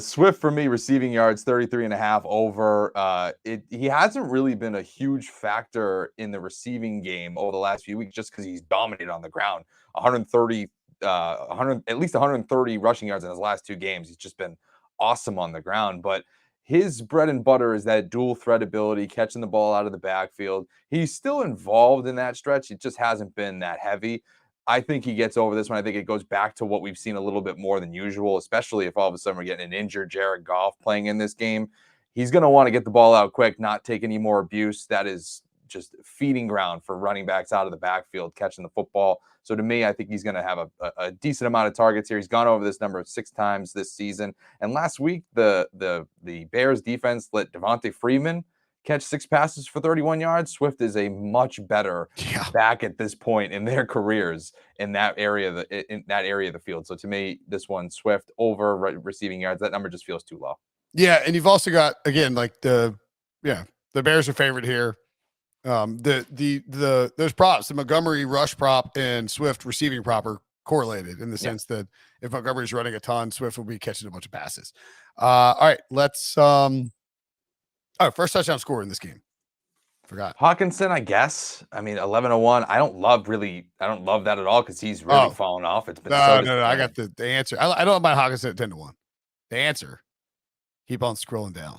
Swift for me, receiving yards 33.5 over. He hasn't really been a huge factor in the receiving game over the last few weeks, just because he's dominated on the ground. 130, at least 130 rushing yards in his last 2 games. He's just been awesome on the ground. But his bread and butter is that dual threat ability, catching the ball out of the backfield. He's still involved in that stretch. It just hasn't been that heavy. I think he gets over this one. I think it goes back to what we've seen a little bit more than usual, especially if all of a sudden we're getting an injured Jared Goff playing in this game. He's going to want to get the ball out quick, not take any more abuse. That is just feeding ground for running backs out of the backfield, catching the football. So to me, I think he's going to have a decent amount of targets here. He's gone over this number 6 times this season. And last week, the Bears defense let Devontae Freeman catch 6 passes for 31 yards. Swift is a much better back at this point in their careers in that area of the field. So to me, this one, Swift over receiving yards, that number just feels too low. Yeah, and you've also got, again, like the Bears are favored here. Those props, the Montgomery rush prop and Swift receiving prop are correlated in the sense that if Montgomery's running a ton, Swift will be catching a bunch of passes. All right, let's first touchdown score in this game. Forgot. Hawkinson, I guess. I mean, 11-1. I don't love that at all because he's really fallen off. It's been no. I got the answer. I don't mind Hawkinson at 10-1. The answer. Keep on scrolling down.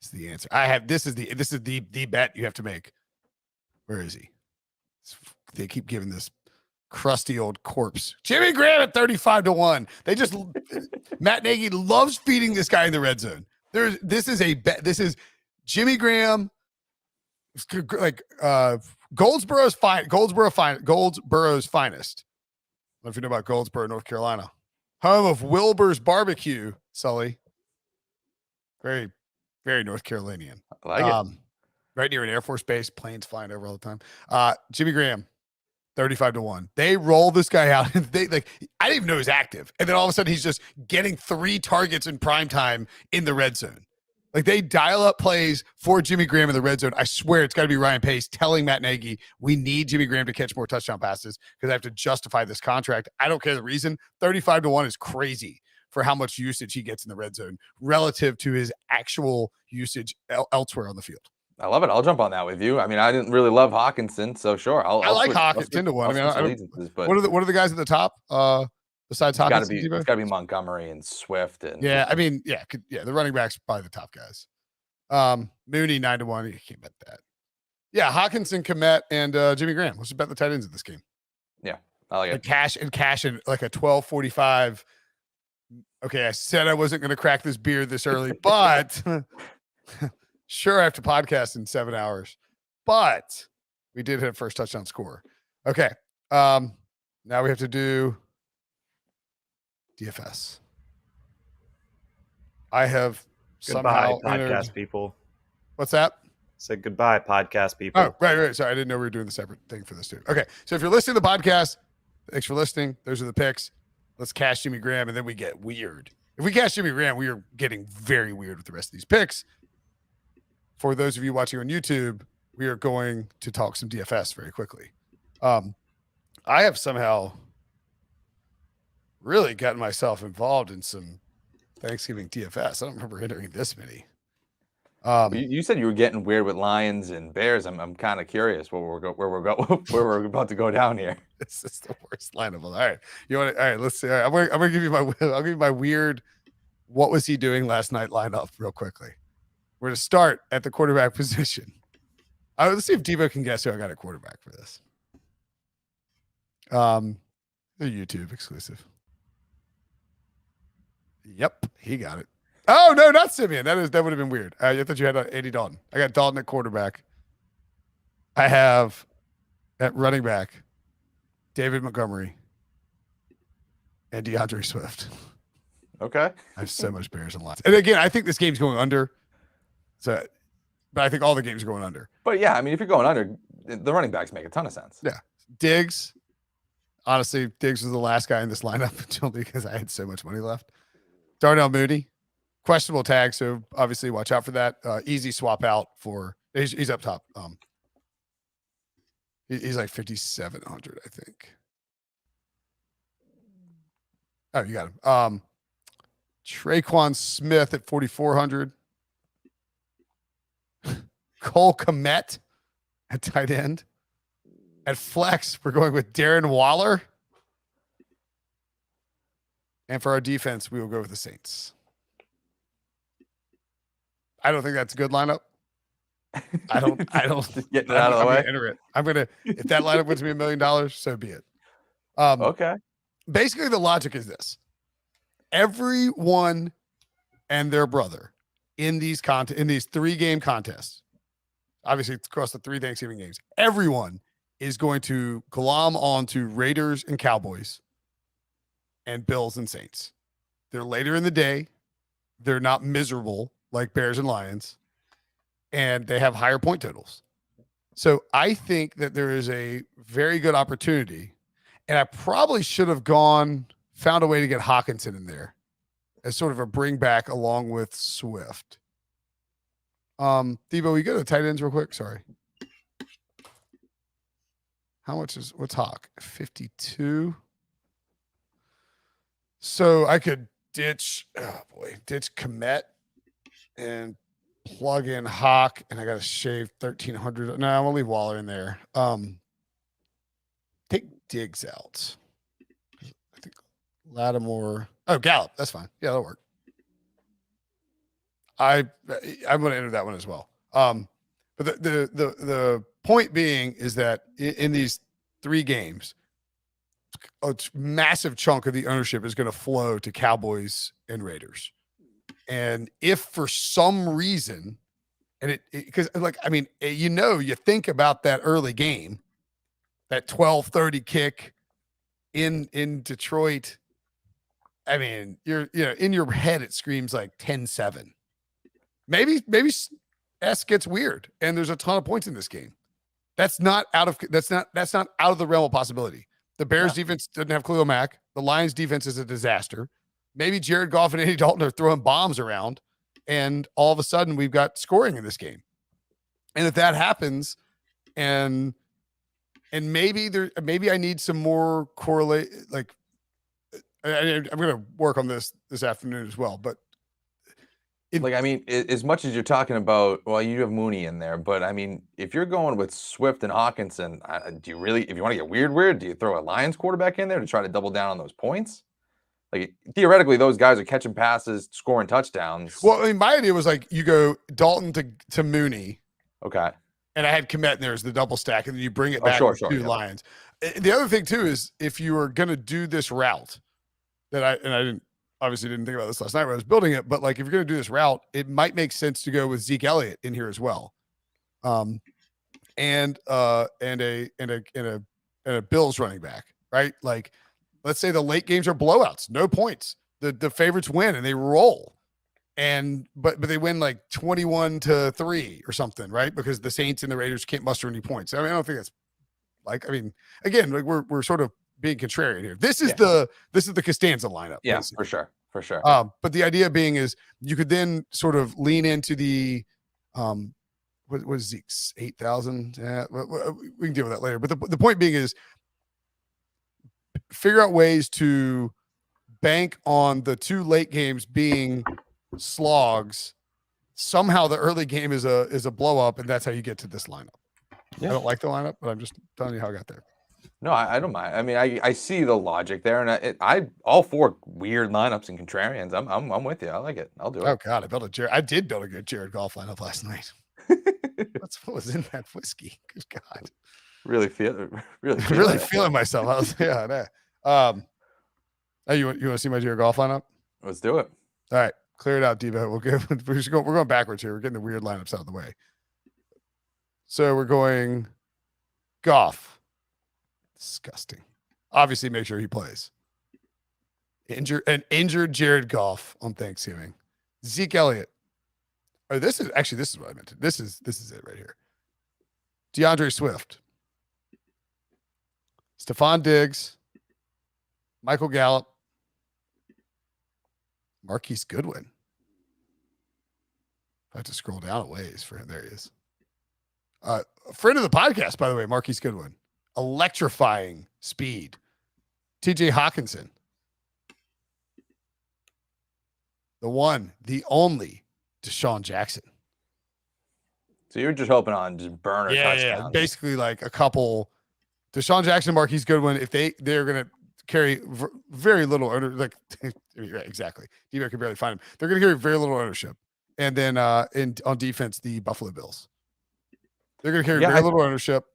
This is the answer. This is the bet you have to make. Where is he? They keep giving this crusty old corpse. Jimmy Graham at 35-1. Matt Nagy loves feeding this guy in the red zone. This is a bet. This is Jimmy Graham, like Goldsboro's finest. I don't know if you know about Goldsboro, North Carolina, home of Wilbur's Barbecue. Sully, very, very North Carolinian. I like it. Right near an Air Force base, planes flying over all the time. Jimmy Graham, 35-1. They roll this guy out. And I didn't even know he was active. And then all of a sudden he's just getting 3 targets in prime time in the red zone. Like they dial up plays for Jimmy Graham in the red zone. I swear it's got to be Ryan Pace telling Matt Nagy, we need Jimmy Graham to catch more touchdown passes because I have to justify this contract. I don't care the reason. 35-1 is crazy for how much usage he gets in the red zone relative to his actual usage elsewhere on the field. I love it. I'll jump on that with you. I mean, I didn't really love Hawkinson, so sure. I like Hawkinson 10-1. I mean, what are the guys at the top besides Hawkinson? It's got to be Montgomery and Swift. And the running backs probably the top guys. Mooney 9-1. You can't bet that. Yeah, Hawkinson, Kmet, and Jimmy Graham. Let's just bet the tight ends in this game. Yeah, I like it. Cash in like a 12:45. Okay, I said I wasn't going to crack this beer this early, but. Sure, I have to podcast in 7 hours, but we did hit first touchdown score. Okay. Now we have to do DFS. I have goodbye, podcast people. What's that? Said goodbye, podcast people. Oh, right. Sorry, I didn't know we were doing the separate thing for this too. Okay, so if you're listening to the podcast, thanks for listening. Those are the picks. Let's cash Jimmy Graham, and then we get weird. If we cash Jimmy Graham, we are getting very weird with the rest of these picks. For those of you watching on YouTube, we are going to talk some DFS very quickly. I have somehow really gotten myself involved in some Thanksgiving DFS. I don't remember entering this many. You said you were getting weird with Lions and Bears. I'm kind of curious where we're about to go down here. This is the worst lineup. All right, all right. Let's see. All right, I'm gonna give you I'll give you my weird. What was he doing last night lineup real quickly. We're gonna start at the quarterback position. Let's see if Devo can guess who I got at quarterback for this. The YouTube exclusive. Yep, he got it. Oh no, not Simeon. That would have been weird. I thought you had Andy Dalton. I got Dalton at quarterback. I have at running back David Montgomery and DeAndre Swift. Okay. I have so much Bears and Lions. And again, I think this game's going under. So, but I think all the games are going under. But yeah, I mean, if you're going under, the running backs make a ton of sense. Yeah. Diggs. Honestly, Diggs was the last guy in this lineup until because I had so much money left. Darnell Mooney. Questionable tag, so obviously watch out for that. Easy swap out for he's up top. He's like 5,700, I think. Oh, you got him. Traquan Smith at 4,400. Cole Kmet at tight end. At flex, we're going with Darren Waller. And for our defense, we will go with the Saints. I don't think that's a good lineup. I don't Just getting it out of the way. Enter it. If that lineup wins me $1 million, so be it. Okay. Basically the logic is this. Everyone and their brother in these 3-game contests, obviously it's across the 3 Thanksgiving games, everyone is going to glom onto Raiders and Cowboys and Bills and Saints. They're later in the day. They're not miserable like Bears and Lions, and they have higher point totals. So I think that there is a very good opportunity, and I probably should have found a way to get Hawkinson in there as sort of a bring back along with Swift. Debo, we go to the tight ends real quick. Sorry. What's Hawk? 52. So I could ditch Kmet and plug in Hawk, and I got to shave 1,300. No, I'm gonna leave Waller in there. Take Diggs out. I think Lattimore. Oh, Gallup. That's fine. Yeah, that'll work. I'm gonna enter that one as well. But the point being is that in these 3 games, a massive chunk of the ownership is going to flow to Cowboys and Raiders. And if for some reason, and because you think about that early game, that 12:30 kick in Detroit. I mean, in your head, it screams like 10-7. Maybe S gets weird and there's a ton of points in this game. That's not out of the realm of possibility. The Bears defense doesn't have Khalil Mack. The Lions defense is a disaster. Maybe Jared Goff and Andy Dalton are throwing bombs around, and all of a sudden we've got scoring in this game. And if that happens, and maybe I need some more correlate. Like I'm going to work on this afternoon as well. But as much as you're talking about, well, you have Mooney in there, but I mean, if you're going with Swift and Hawkinson, if you want to get weird, do you throw a Lions quarterback in there to try to double down on those points? Like theoretically, those guys are catching passes, scoring touchdowns. Well, I mean, my idea was like you go Dalton to Mooney. Okay. And I had Kmet in there as the double stack, and then you bring it back to Lions. The other thing too is if you were going to do this route that I didn't think about this last night when I was building it, but like if you're going to do this route, it might make sense to go with Zeke Elliott in here as well, and a Bills running back, right? Like, let's say the late games are blowouts, no points. The favorites win and they roll, but they win like 21-3 or something, right? Because the Saints and the Raiders can't muster any points. I don't think that's again, like we're sort of being contrarian here. This is the Costanza lineup. Yeah, basically. for sure. But the idea being is you could then sort of lean into the what was Zeke's 8,000? Yeah, we can deal with that later. But the point being is figure out ways to bank on the 2 late games being slogs. Somehow the early game is a blow up, and that's how you get to this lineup. Yeah. I don't like the lineup, but I'm just telling you how I got there. No, I don't mind. I mean, I see the logic there, and I all 4 weird lineups and contrarians. I'm with you. I like it. I'll do Oh it. God, I did build a good Jared Goff lineup last night. What was in that whiskey? Good God, really feel really feeling myself. I was, yeah, I know. Hey, you want to see my Jared Goff lineup? Let's do it. All right, clear it out, Devo. We're going backwards here. We're getting the weird lineups out of the way. So we're going Goff. Disgusting. Obviously, make sure he plays. Injured Jared Goff on Thanksgiving. Zeke Elliott. Oh, this is what I meant to. This is it right here. DeAndre Swift. Stephon Diggs. Michael Gallup. Marquise Goodwin. I have to scroll down a ways for him. There he is. A friend of the podcast, by the way, Marquise Goodwin. Electrifying speed. TJ Hawkinson. The one, the only Deshaun Jackson. So you're just hoping on just burner touchdowns. Yeah. Basically like a couple Deshaun Jackson, Marquise Goodwin, if they're going to carry very little ownership, like right, exactly. D-Bear can barely find him. They're going to carry very little ownership. And then on defense, the Buffalo Bills. They're going to carry very little ownership.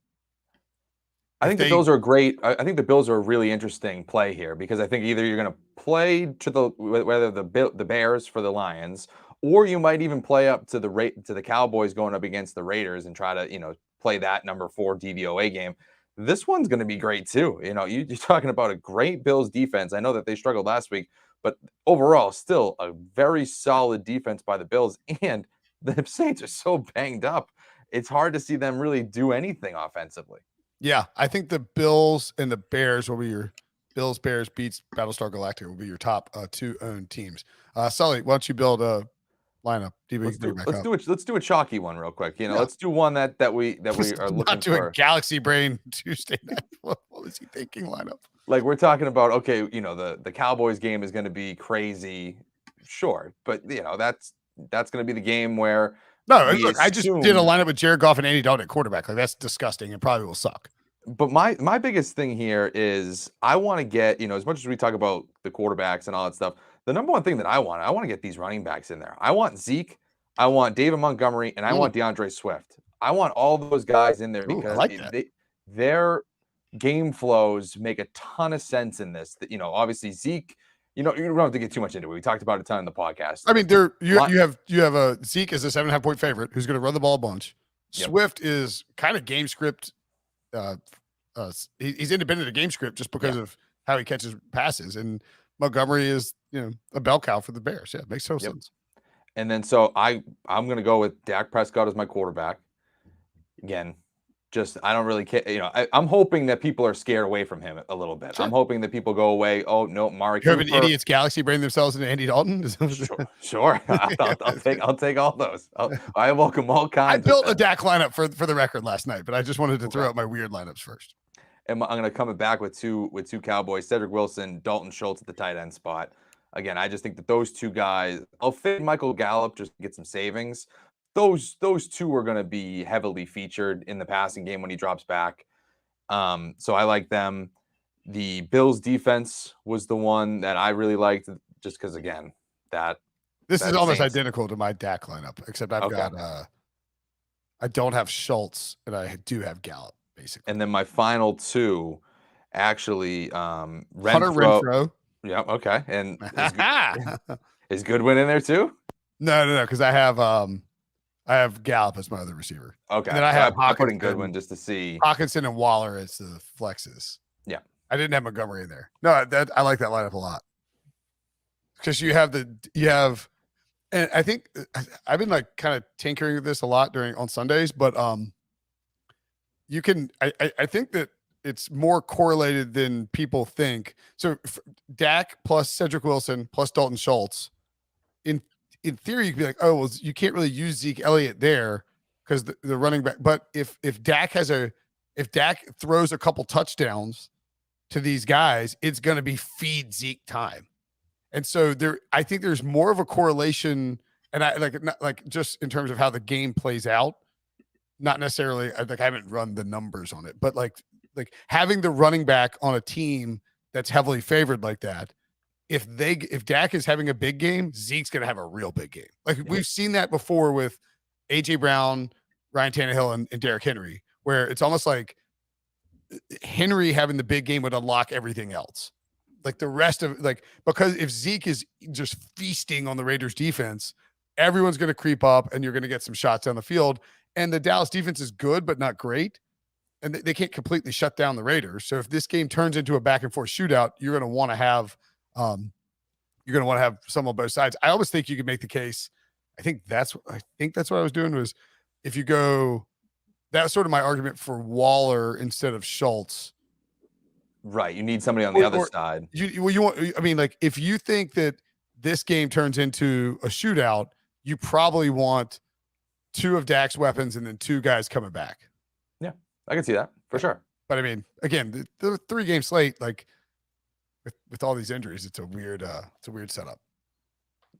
I think the Bills are great. I think the Bills are a really interesting play here because I think either you're going to play to whether the Bears for the Lions, or you might even play up to the Cowboys going up against the Raiders and try to play that number 4 DVOA game. This one's going to be great too. You're talking about a great Bills defense. I know that they struggled last week, but overall, still a very solid defense by the Bills. And the Saints are so banged up, it's hard to see them really do anything offensively. Yeah, I think the Bills and the Bears will be your Bills, Bears beats Battlestar Galactica will be your top 2 owned teams. Sully, why don't you build a lineup? Let's do a chalky one real quick. Let's do one that we are looking not doing for. Galaxy Brain Tuesday night. What was he thinking lineup? Like we're talking about, okay, the Cowboys game is going to be crazy, sure, but that's going to be the game where. No, look, I just did a lineup with Jared Goff and Andy Dalton at quarterback. Like that's disgusting and probably will suck. But my biggest thing here is I want to get, as much as we talk about the quarterbacks and all that stuff, the number one thing that I want to get these running backs in there. I want Zeke, I want David Montgomery, and I want DeAndre Swift. I want all those guys in there because their game flows make a ton of sense in this. Obviously Zeke. You don't have to get too much into it. We talked about it a ton in the podcast. I mean, you have a Zeke is a 7.5 point favorite who's going to run the ball a bunch. Yep. Swift is kind of game script. He's independent of game script just because of how he catches passes. And Montgomery is a bell cow for the Bears. Yeah, it makes total sense. And then so I'm going to go with Dak Prescott as my quarterback. Again, I don't really care. I'm hoping that people are scared away from him a little bit. Sure. I'm hoping that people go away. Oh no, Mari Cooper. Idiots Galaxy bring themselves into Andy Dalton. Sure. I'll take all those. I welcome all kinds. I built a Dak lineup for the record last night, but I just wanted to throw out my weird lineups first. And I'm going to come back with two Cowboys: Cedric Wilson, Dalton Schultz at the tight end spot. Again, I just think that those 2 guys. I'll fit Michael Gallup just to get some savings. Those 2 are going to be heavily featured in the passing game when he drops back. So I like them. The Bills defense was the one that I really liked just because, again, this is almost identical to my Dak lineup, except I've got I don't have Schultz and I do have Gallup, basically. And then my final 2, actually, Hunter Renfrow. Yeah, okay. And is Goodwin in there too? No, because I have Gallup as my other receiver. Okay. And then I have putting Goodwin just to see Hawkinson and Waller as the flexes. Yeah. I didn't have Montgomery in there. No, I like that lineup a lot. Because you have and I think I've been like kind of tinkering with this a lot on Sundays, but you can I think that it's more correlated than people think. So Dak plus Cedric Wilson plus Dalton Schultz, in theory, you could be like, oh, well, you can't really use Zeke Elliott there because the running back. But if Dak throws a couple touchdowns to these guys, it's going to be feed Zeke time. And so I think there's more of a correlation, and I like just in terms of how the game plays out. Not necessarily, I haven't run the numbers on it, but like having the running back on a team that's heavily favored like that. If Dak is having a big game, Zeke's going to have a real big game. Like we've seen that before with AJ Brown, Ryan Tannehill, and Derrick Henry, where it's almost like Henry having the big game would unlock everything else. Like the rest of because if Zeke is just feasting on the Raiders defense, everyone's going to creep up and you're going to get some shots down the field. And the Dallas defense is good, but not great. And they can't completely shut down the Raiders. So if this game turns into a back and forth shootout, you're going to want to have some on both sides. I always think you can make the case. I think that's what I was doing was if you go, that's sort of my argument for Waller instead of Schultz. Right. You need somebody on the other side. If you think that this game turns into a shootout, you probably want two of Dak's weapons and then two guys coming back. Yeah, I can see that for sure. But I mean, again, the 3-game slate, like with all these injuries, it's a weird setup.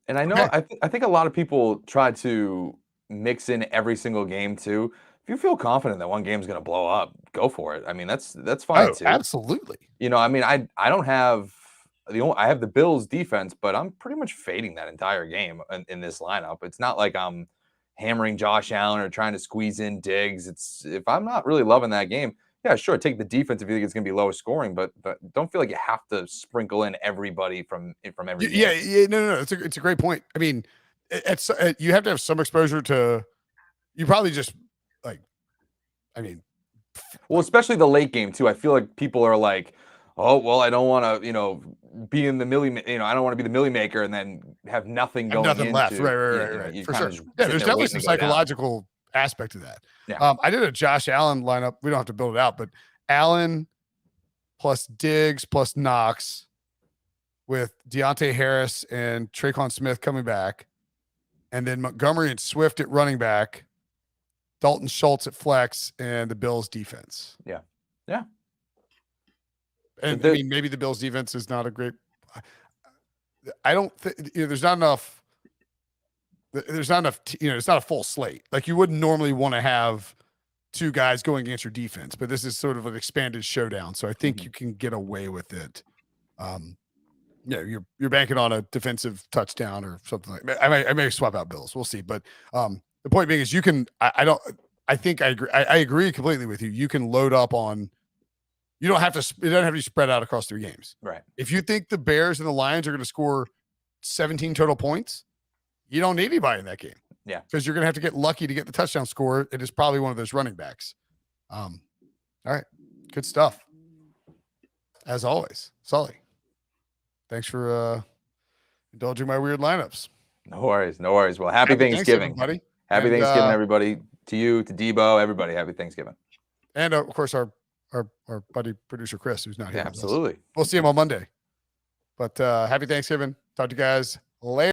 And I know, I think a lot of people try to mix in every single game too. If you feel confident that one game's going to blow up, go for it. I mean, that's fine too. Absolutely. I mean, I don't have I have the Bills defense, but I'm pretty much fading that entire game in this lineup. It's not like I'm hammering Josh Allen or trying to squeeze in Diggs. It's if I'm not really loving that game, yeah, sure, take the defense if you think it's going to be low scoring, but don't feel like you have to sprinkle in everybody from every game. Yeah, no. It's a great point. I mean, you have to have some exposure to. You probably just well, especially the late game too. I feel like people are like, oh, well, I don't want to, be in the I don't want to be the millie maker and then have nothing going. Nothing left. Right. For sure. Yeah, there's definitely some psychological aspect to that. Yeah. I did a Josh Allen lineup. We don't have to build it out, but Allen plus Diggs plus Knox with Deontay Harris and Traquan Smith coming back, and then Montgomery and Swift at running back, Dalton Schultz at flex, and the Bills defense. Yeah. And I mean, maybe the Bills defense is not a great. I don't think there's not enough. There's not enough. It's not a full slate. Like you wouldn't normally want to have two guys going against your defense, but this is sort of an expanded showdown. So I think you can get away with it. You're banking on a defensive touchdown or something like that. I may swap out Bills. We'll see. But the point being is you can. I agree. I agree completely with you. You can load up on. You don't have to. It doesn't have to be spread out across 3 games. Right. If you think the Bears and the Lions are going to score 17 total points, you don't need anybody in that game. Yeah. Because you're going to have to get lucky to get the touchdown score. It is probably one of those running backs. All right. Good stuff. As always, Sully. Thanks for indulging my weird lineups. No worries. Well, happy Thanksgiving, buddy. Happy Thanksgiving, everybody. To you, to Debo, everybody. Happy Thanksgiving. And of course, our buddy producer Chris, who's not here. Yeah, absolutely. We'll see him on Monday. But happy Thanksgiving. Talk to you guys later.